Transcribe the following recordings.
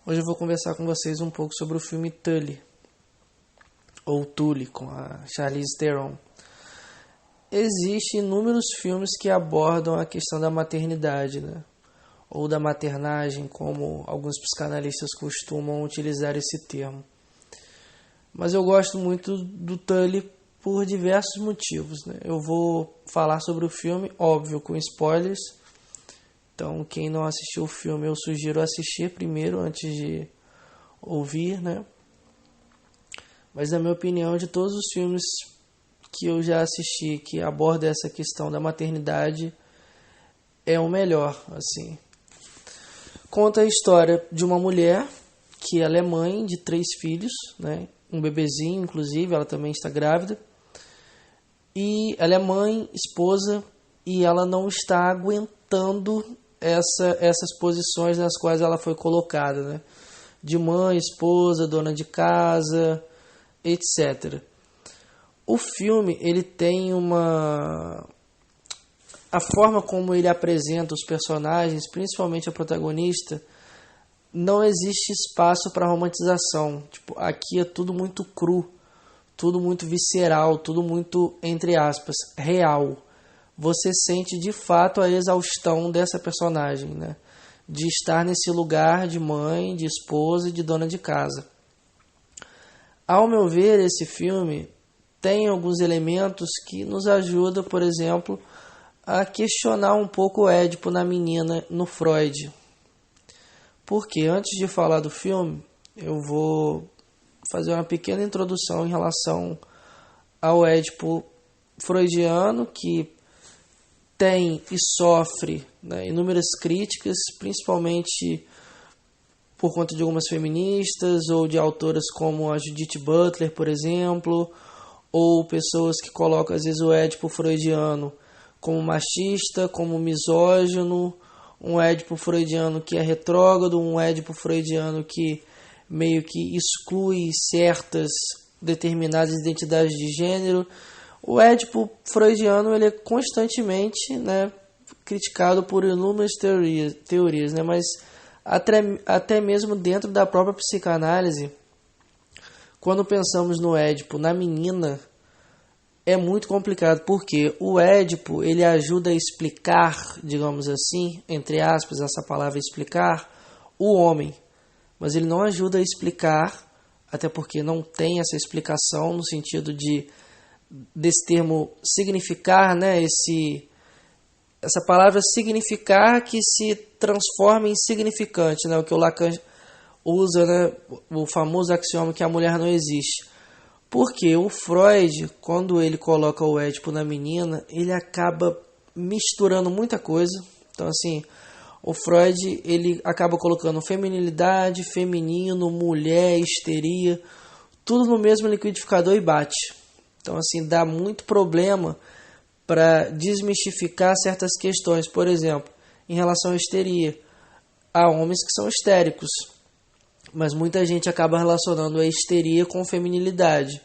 Hoje eu vou conversar com vocês um pouco sobre o filme Tully, ou Tully, com a Charlize Theron. Existem inúmeros filmes que abordam a questão da maternidade, né? Ou da maternagem, como alguns psicanalistas costumam utilizar esse termo. Mas eu gosto muito do Tully por diversos motivos, né? Eu vou falar sobre o filme, óbvio, com spoilers. Então, quem não assistiu o filme, eu sugiro assistir primeiro, antes de ouvir, né? Mas, na minha opinião, de todos os filmes que eu já assisti que abordam essa questão da maternidade, é o melhor, assim. Conta a história de uma mulher que ela é mãe de 3 filhos, né? Um bebezinho, inclusive, ela também está grávida. E ela é mãe, esposa, e ela não está aguentando essas posições nas quais ela foi colocada, né? De mãe, esposa, dona de casa, etc. O filme, ele tem a forma como ele apresenta os personagens, principalmente a protagonista, não existe espaço para romantização. Tipo, aqui é tudo muito cru, tudo muito visceral, tudo muito, entre aspas, real. Você sente de fato a exaustão dessa personagem, né? De estar nesse lugar de mãe, de esposa e de dona de casa. Ao meu ver, esse filme tem alguns elementos que nos ajudam, por exemplo, a questionar um pouco o Édipo na menina, no Freud. Porque antes de falar do filme, eu vou fazer uma pequena introdução em relação ao Édipo freudiano, que tem e sofre, né, inúmeras críticas, principalmente por conta de algumas feministas ou de autoras como a Judith Butler, por exemplo, ou pessoas que colocam às vezes o Édipo freudiano como machista, como misógino, um Édipo freudiano que é retrógrado, um Édipo freudiano que meio que exclui certas determinadas identidades de gênero. O Édipo freudiano, ele é constantemente, né, criticado por inúmeras teorias, né, mas até mesmo dentro da própria psicanálise, quando pensamos no Édipo, na menina, é muito complicado, porque o Édipo, ele ajuda a explicar, digamos assim, entre aspas, essa palavra explicar, o homem, mas ele não ajuda a explicar, até porque não tem essa explicação no sentido desse termo significar, né? Essa palavra significar que se transforma em significante, né? O que o Lacan usa, né? O famoso axioma que a mulher não existe. Porque o Freud, quando ele coloca o Édipo na menina, ele acaba misturando muita coisa. Então, assim, o Freud, ele acaba colocando feminilidade, feminino, mulher, histeria, tudo no mesmo liquidificador e bate. Então, assim, dá muito problema para desmistificar certas questões. Por exemplo, em relação à histeria. Há homens que são histéricos, mas muita gente acaba relacionando a histeria com feminilidade.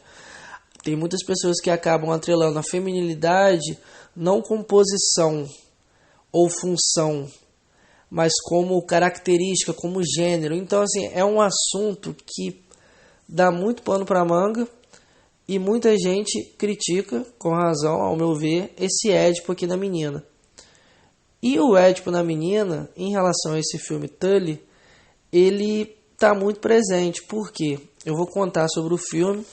Tem muitas pessoas que acabam atrelando a feminilidade não com posição ou função, mas como característica, como gênero. Então, assim, é um assunto que dá muito pano para manga. E muita gente critica, com razão, ao meu ver, esse Édipo aqui na menina. E o Édipo na menina, em relação a esse filme Tully, ele está muito presente. Por quê? Eu vou contar sobre o filme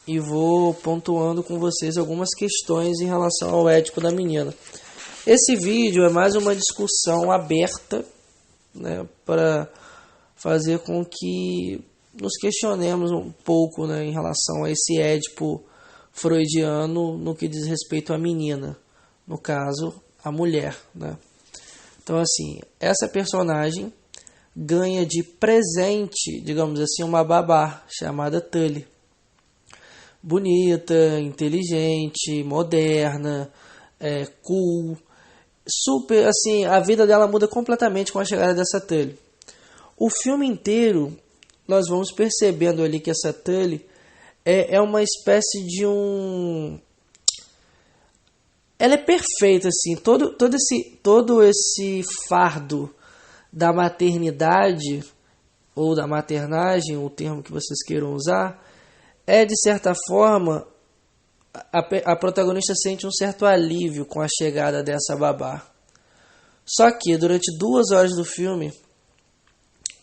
e vou pontuando com vocês algumas questões em relação ao Édipo da menina. Esse vídeo é mais uma discussão aberta, né, para fazer com que nos questionemos um pouco, né, em relação a esse Édipo freudiano no que diz respeito à menina, no caso, a mulher, né? Então, assim, essa personagem ganha de presente, digamos assim, uma babá chamada Tully. Bonita, inteligente, moderna, cool, super, assim, a vida dela muda completamente com a chegada dessa Tully. O filme inteiro nós vamos percebendo ali que essa Tully é uma espécie de um... Ela é perfeita, assim, todo esse fardo da maternidade ou da maternagem, o termo que vocês queiram usar, é de certa forma a protagonista sente um certo alívio com a chegada dessa babá. Só que durante 2 horas do filme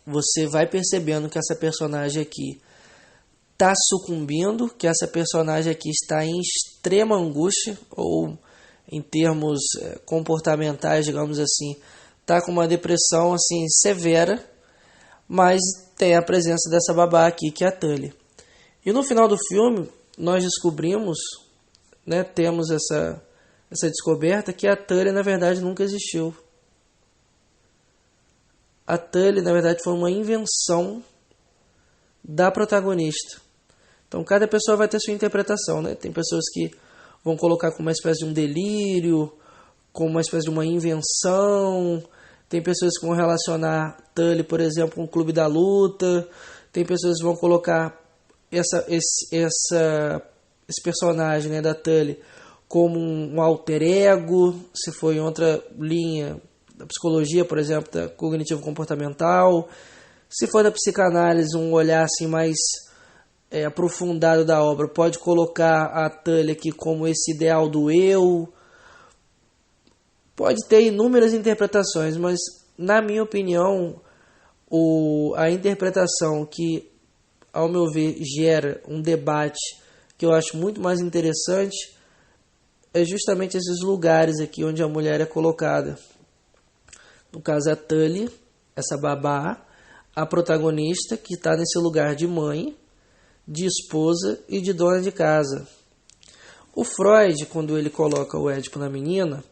você vai percebendo que essa personagem aqui está sucumbindo, que essa personagem aqui está em extrema angústia, ou em termos comportamentais, digamos assim, está com uma depressão assim severa, mas tem a presença dessa babá aqui, que é a Tully. E no final do filme, nós descobrimos, né, temos essa descoberta, que a Tully, na verdade, nunca existiu. A Tully, na verdade, foi uma invenção da protagonista. Então, cada pessoa vai ter sua interpretação, né? Tem pessoas que vão colocar como uma espécie de um delírio, como uma espécie de uma invenção. Tem pessoas que vão relacionar Tully, por exemplo, com o Clube da Luta. Tem pessoas que vão colocar esse personagem, né, da Tully como um alter ego, se for em outra linha da psicologia, por exemplo, da cognitivo-comportamental. Se for da psicanálise, um olhar assim mais aprofundado da obra, pode colocar a Tully aqui como esse ideal do eu. Pode ter inúmeras interpretações, mas na minha opinião, a interpretação que, ao meu ver, gera um debate que eu acho muito mais interessante é justamente esses lugares aqui onde a mulher é colocada. No caso, a Tully, essa babá, a protagonista que está nesse lugar de mãe, de esposa e de dona de casa. O Freud, quando ele coloca o Édipo na menina,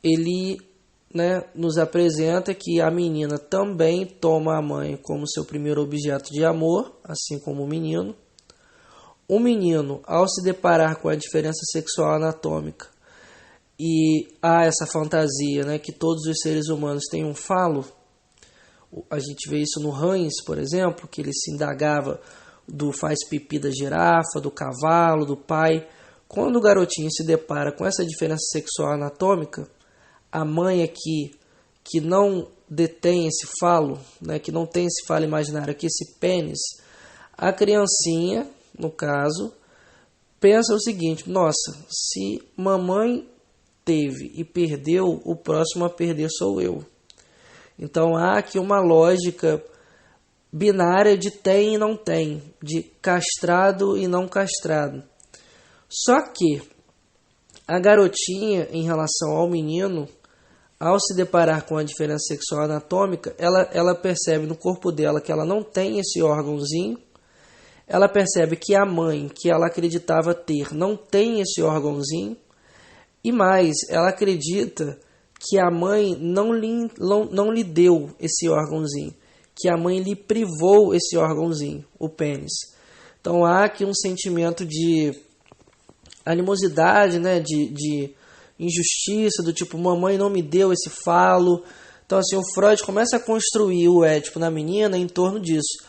ele, né, nos apresenta que a menina também toma a mãe como seu primeiro objeto de amor, assim como o menino. O menino, ao se deparar com a diferença sexual anatômica, e há essa fantasia, né, que todos os seres humanos têm um falo. A gente vê isso no Hans, por exemplo, que ele se indagava do faz pipi da girafa, do cavalo, do pai. Quando o garotinho se depara com essa diferença sexual anatômica, a mãe aqui, que não detém esse falo, né, que não tem esse falo imaginário aqui, esse pênis, a criancinha, no caso, pensa o seguinte: nossa, se mamãe teve e perdeu, o próximo a perder sou eu. Então há aqui uma lógica binária de tem e não tem, de castrado e não castrado. Só que a garotinha, em relação ao menino, ao se deparar com a diferença sexual anatômica, ela percebe no corpo dela que ela não tem esse órgãozinho. Ela percebe que a mãe, que ela acreditava ter, não tem esse órgãozinho. E mais, ela acredita que a mãe não lhe deu esse órgãozinho, que a mãe lhe privou esse órgãozinho, o pênis. Então há aqui um sentimento de animosidade, né, de injustiça, do tipo, mamãe não me deu esse falo. Então assim, o Freud começa a construir o Édipo na menina em torno disso,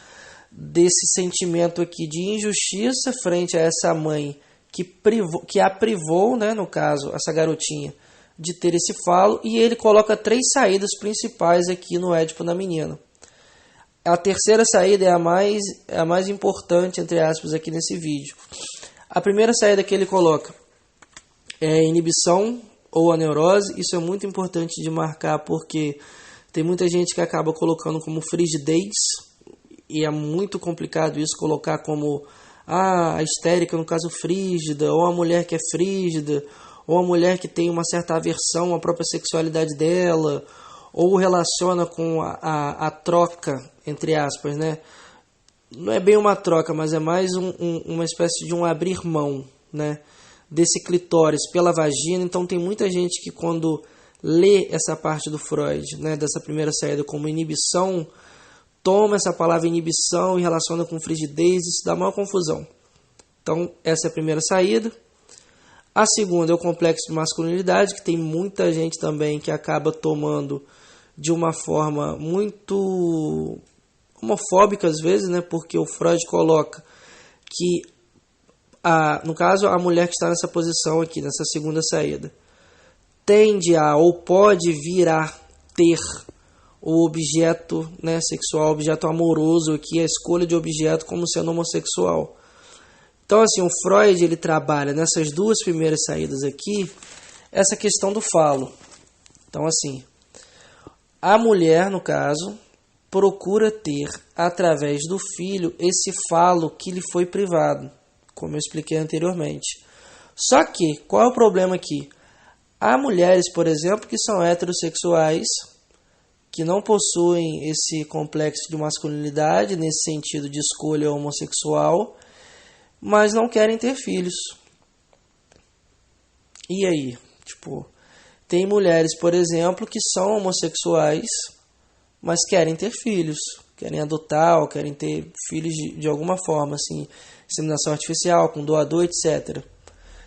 desse sentimento aqui de injustiça frente a essa mãe que a privou, né, no caso, essa garotinha, de ter esse falo. E ele coloca 3 saídas principais aqui no Édipo na menina. A terceira saída é a mais importante, entre aspas, aqui nesse vídeo. A primeira saída que ele coloca é a inibição ou a neurose. Isso é muito importante de marcar, porque tem muita gente que acaba colocando como frigidez, e é muito complicado isso, colocar como a histérica, no caso frígida, ou a mulher que é frígida, ou a mulher que tem uma certa aversão à própria sexualidade dela, ou relaciona com a troca, entre aspas, né? Não é bem uma troca, mas é mais uma espécie de um abrir mão, né, desse clitóris pela vagina. Então tem muita gente que, quando lê essa parte do Freud, né, dessa primeira saída como inibição, toma essa palavra inibição e relaciona com frigidez, isso dá maior confusão. Então essa é a primeira saída. A segunda é o complexo de masculinidade, que tem muita gente também que acaba tomando de uma forma muito homofóbica às vezes, né? Porque o Freud coloca que, no caso, a mulher que está nessa posição aqui, nessa segunda saída, tende a ou pode vir a ter o objeto, né, sexual, objeto amoroso aqui, a escolha de objeto como sendo homossexual. Então, assim, o Freud, ele trabalha nessas duas primeiras saídas aqui, essa questão do falo. Então, assim, a mulher, no caso, procura ter, através do filho, esse falo que lhe foi privado, como eu expliquei anteriormente. Só que, qual é o problema aqui? Há mulheres, por exemplo, que são heterossexuais, que não possuem esse complexo de masculinidade, nesse sentido de escolha homossexual, mas não querem ter filhos. E aí? Tipo, tem mulheres, por exemplo, que são homossexuais, mas querem ter filhos, querem adotar ou querem ter filhos de alguma forma, assim, inseminação artificial, com doador, etc.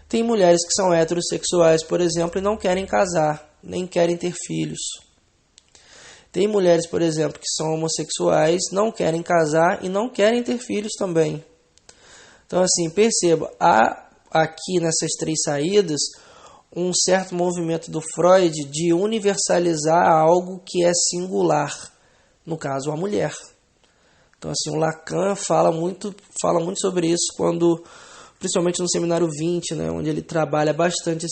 Tem mulheres que são heterossexuais, por exemplo, e não querem casar, nem querem ter filhos. Tem mulheres, por exemplo, que são homossexuais, não querem casar e não querem ter filhos também. Então, assim, perceba, há aqui nessas três saídas um certo movimento do Freud de universalizar algo que é singular, no caso, a mulher. Então, assim, o Lacan fala muito sobre isso, quando, principalmente no Seminário 20, né, onde ele trabalha bastante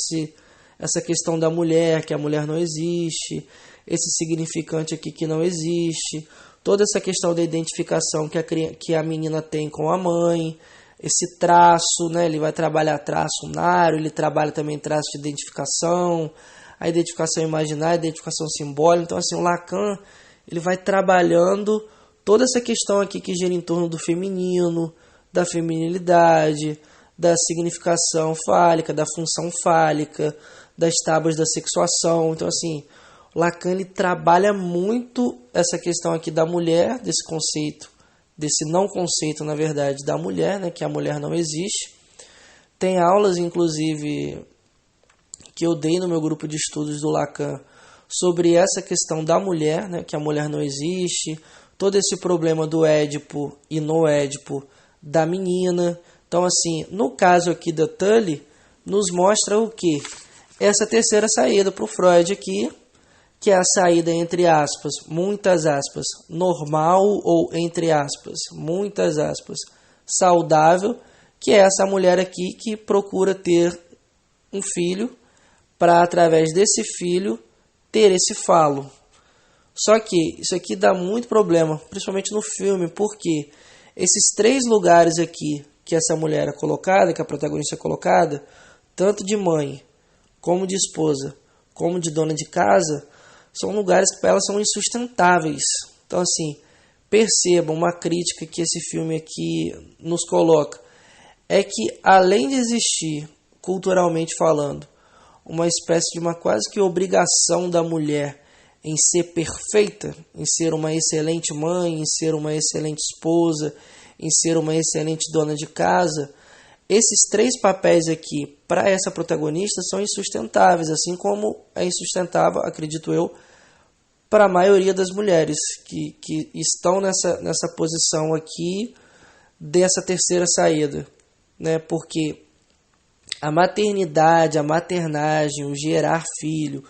essa questão da mulher, que a mulher não existe, esse significante aqui que não existe, toda essa questão da identificação que a menina tem com a mãe, esse traço, né, ele vai trabalhar traço unário, ele trabalha também traço de identificação, a identificação imaginária, a identificação simbólica. Então, assim, o Lacan, ele vai trabalhando toda essa questão aqui que gira em torno do feminino, da feminilidade, da significação fálica, da função fálica, das tábuas da sexuação. Então, assim, o Lacan, ele trabalha muito essa questão aqui da mulher, desse conceito, desse não conceito, na verdade, da mulher, né, que a mulher não existe. Tem aulas, inclusive, que eu dei no meu grupo de estudos do Lacan sobre essa questão da mulher, né, que a mulher não existe, todo esse problema do Édipo e no Édipo da menina. Então, assim, no caso aqui da Tully, nos mostra o quê? Essa terceira saída para o Freud aqui, que é a saída, entre aspas, muitas aspas, normal ou, entre aspas, muitas aspas, saudável, que é essa mulher aqui que procura ter um filho para, através desse filho, ter esse falo. Só que isso aqui dá muito problema, principalmente no filme, porque esses três lugares aqui que essa mulher é colocada, que a protagonista é colocada, tanto de mãe, como de esposa, como de dona de casa, são lugares que para elas são insustentáveis. Então, assim, percebam uma crítica que esse filme aqui nos coloca, é que além de existir, culturalmente falando, uma espécie de uma quase que obrigação da mulher em ser perfeita, em ser uma excelente mãe, em ser uma excelente esposa, em ser uma excelente dona de casa, esses três papéis aqui, para essa protagonista, são insustentáveis, assim como é insustentável, acredito eu, para a maioria das mulheres que estão nessa posição aqui dessa terceira saída, né? Porque a maternidade, a maternagem, o gerar filho,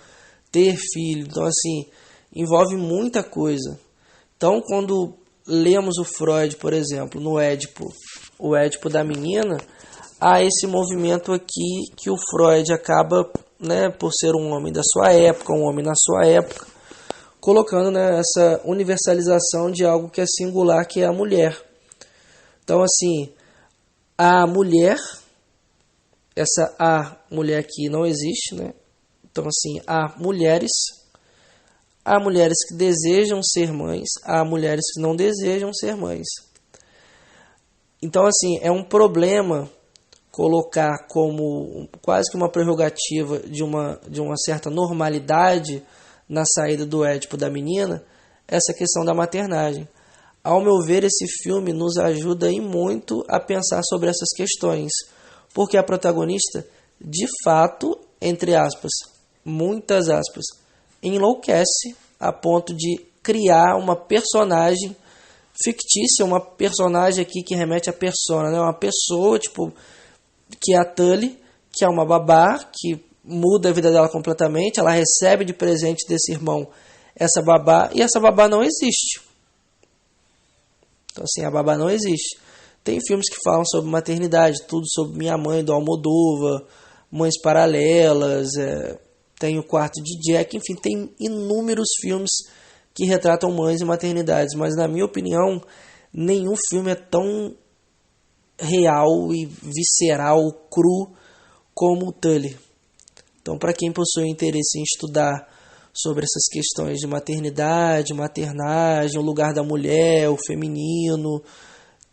ter filho, então assim, envolve muita coisa. Então, quando lemos o Freud, por exemplo, no Édipo, o Édipo da menina, há esse movimento aqui que o Freud acaba, né, por ser um homem da sua época, um homem na sua época, colocando, né, essa universalização de algo que é singular, que é a mulher. Então, assim, a mulher, essa a mulher aqui não existe, né? Então, assim, há mulheres que desejam ser mães, há mulheres que não desejam ser mães. Então, assim, é um problema colocar como quase que uma prerrogativa de uma certa normalidade na saída do Édipo da menina, essa questão da maternagem. Ao meu ver, esse filme nos ajuda aí muito a pensar sobre essas questões, porque a protagonista, de fato, entre aspas, muitas aspas, enlouquece a ponto de criar uma personagem fictícia, uma personagem aqui que remete à persona, né? Uma pessoa, tipo, que é a Tully, que é uma babá, que muda a vida dela completamente, ela recebe de presente desse irmão essa babá, e essa babá não existe. Então assim, a babá não existe. Tem filmes que falam sobre maternidade, tudo sobre Minha Mãe, do Almodóvar, Mães Paralelas, tem O Quarto de Jack, enfim, tem inúmeros filmes que retratam mães e maternidades, mas na minha opinião, nenhum filme é tão real e visceral, cru, como o Tully. Então, para quem possui interesse em estudar sobre essas questões de maternidade, maternagem, o lugar da mulher, o feminino,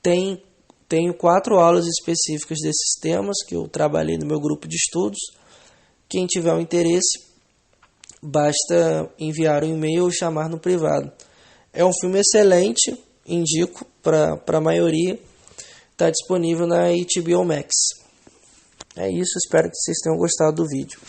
tenho 4 aulas específicas desses temas que eu trabalhei no meu grupo de estudos. Quem tiver um interesse, basta enviar um e-mail ou chamar no privado. É um filme excelente, indico para a maioria. Está disponível na HBO Max. É isso, espero que vocês tenham gostado do vídeo.